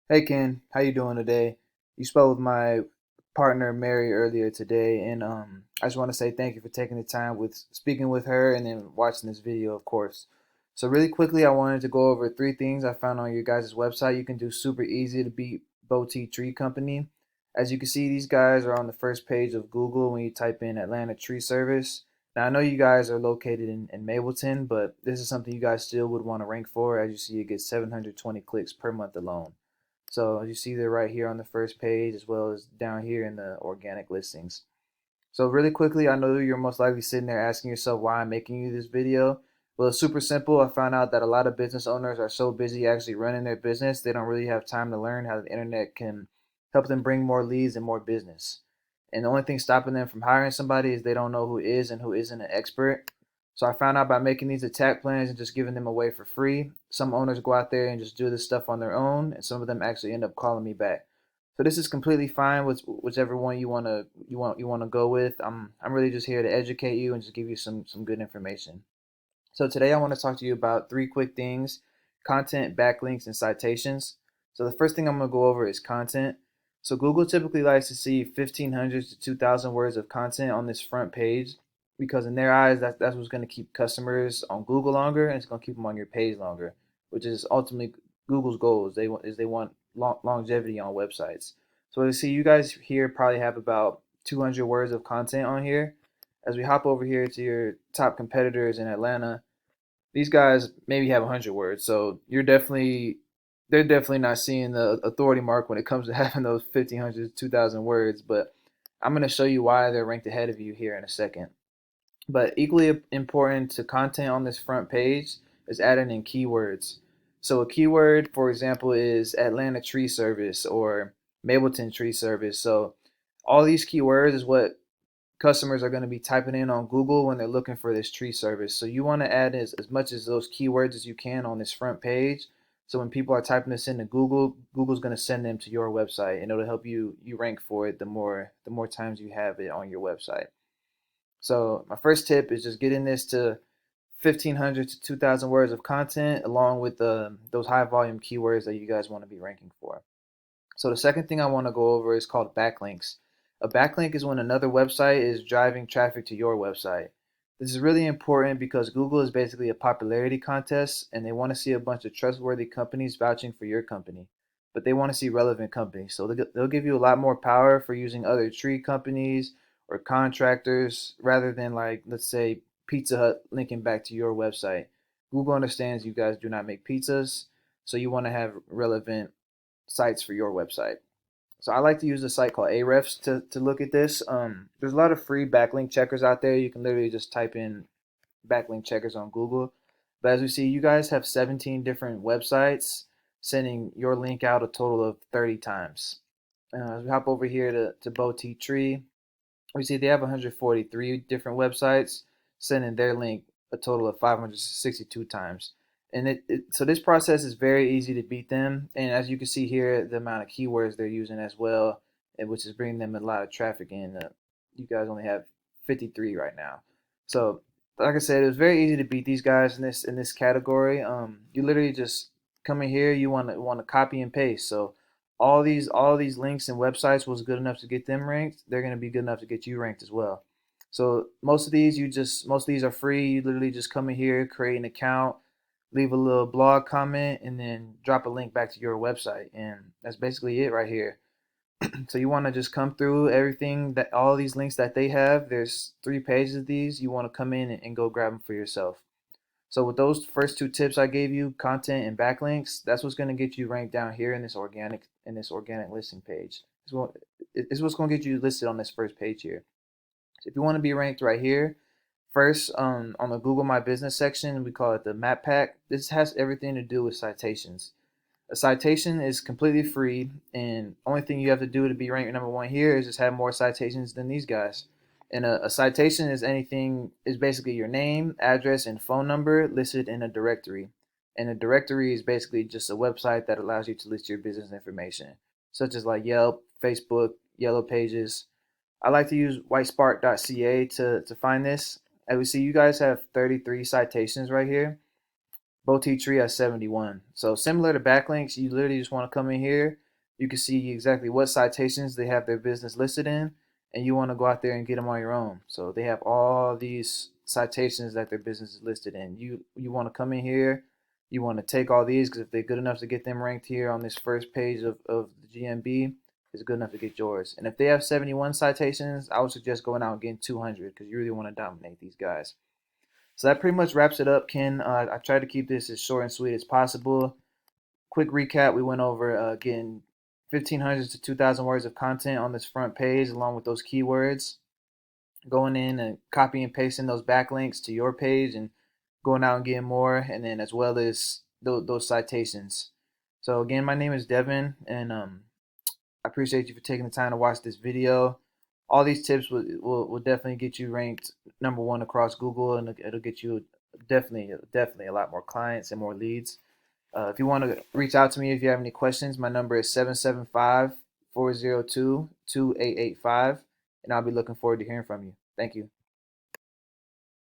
Hey Ken, how you doing today? You spoke with my partner Mary earlier today, and I just want to say thank you for taking the time with speaking with her and then watching this video, of course. So really quickly, I wanted to go over three things I found on your guys' website. You can do super easy to beat Boutique Tree Company. As you can see, these guys are on the first page of Google when you type in Atlanta Tree Service. Now I know you guys are located in Mableton, but this is something you guys still would want to rank for. As you see, it gets 720 clicks per month alone. So as you see, they're right here on the first page as well as down here in the organic listings. So really quickly, I know you're most likely sitting there asking yourself why I'm making you this video. Well, it's super simple. I found out that a lot of business owners are so busy actually running their business, they don't really have time to learn how the internet can help them bring more leads and more business. And the only thing stopping them from hiring somebody is they don't know who is and who isn't an expert. So I found out by making these attack plans and just giving them away for free. Some owners go out there and just do this stuff on their own, and some of them actually end up calling me back. So this is completely fine with whichever one you want to go with. I'm really just here to educate you and just give you some good information. So today I want to talk to you about three quick things: content, backlinks, and citations. So the first thing I'm going to go over is content. So Google typically likes to see 1,500 to 2,000 words of content on this front page because in their eyes that's what's going to keep customers on Google longer and it's going to keep them on your page longer, which is ultimately Google's goal is they want longevity on websites. So you see, you guys here probably have about 200 words of content on here. As we hop over here to your top competitors in Atlanta, these guys maybe have 100 words. So they're definitely not seeing the authority mark when it comes to having those 1,500 to 2,000 words. But I'm going to show you why they're ranked ahead of you here in a second. But equally important to content on this front page is adding in keywords. So a keyword, for example, is Atlanta Tree Service or Mableton Tree Service. So all these keywords is what customers are going to be typing in on Google when they're looking for this tree service. So you want to add as much as those keywords as you can on this front page. So when people are typing this into Google, Google's going to send them to your website, and it'll help you rank for it the more times you have it on your website. So my first tip is just getting this to 1,500 to 2,000 words of content, along with those high volume keywords that you guys want to be ranking for. So the second thing I want to go over is called backlinks. A backlink is when another website is driving traffic to your website. This is really important because Google is basically a popularity contest and they want to see a bunch of trustworthy companies vouching for your company. But they want to see relevant companies. So they'll give you a lot more power for using other tree companies or contractors rather than, like, let's say, Pizza Hut linking back to your website. Google understands you guys do not make pizzas, so you want to have relevant sites for your website. So I like to use a site called Ahrefs to look at this. There's a lot of free backlink checkers out there. You can literally just type in backlink checkers on Google. But as we see, you guys have 17 different websites sending your link out a total of 30 times. As we hop over here to Boutique Tree, we see they have 143 different websites sending their link a total of 562 times. And so this process is very easy to beat them. And as you can see here, the amount of keywords they're using as well, which is bringing them a lot of traffic in. You guys only have 53 right now. So like I said, it was very easy to beat these guys in this category. You literally just come in here, you want to copy and paste. So all these links and websites was good enough to get them ranked, they're going to be good enough to get you ranked as well. So most of these are free. You literally just come in here, create an account, leave a little blog comment, and then drop a link back to your website, and that's basically it right here. So you want to just come through everything that all these links that they have. There's 3 pages of these. You want to come in and go grab them for yourself. So with those first two tips I gave you, content and backlinks, that's what's going to get you ranked down here in this organic listing page. It's what's going to get you listed on this first page here. So if you want to be ranked right here, first on the Google My Business section, we call it the map pack. This has everything to do with citations. A citation is completely free, and only thing you have to do to be ranked number one here is just have more citations than these guys. And a citation is basically your name, address, and phone number listed in a directory. And a directory is basically just a website that allows you to list your business information, such as like Yelp, Facebook, Yellow Pages. I like to use whitespark.ca to find this. As we see, you guys have 33 citations right here. Boti Tree at 71. So similar to Backlinks, you literally just want to come in here. You can see exactly what citations they have their business listed in, and you want to go out there and get them on your own. So they have all these citations that their business is listed in. You want to come in here. You want to take all these because if they're good enough to get them ranked here on this first page of the GMB, it's good enough to get yours. And if they have 71 citations, I would suggest going out and getting 200 because you really want to dominate these guys. So that pretty much wraps it up, Ken. I tried to keep this as short and sweet as possible. Quick recap: we went over getting 1,500 to 2,000 words of content on this front page, along with those keywords. Going in and copy and pasting those backlinks to your page, and going out and getting more, and then as well as those citations. So again, my name is Devin, and I appreciate you for taking the time to watch this video. All these tips will definitely get you ranked #1 across Google, and it'll get you definitely a lot more clients and more leads. If you want to reach out to me if you have any questions, my number is 775-402-2885, and I'll be looking forward to hearing from you. Thank you.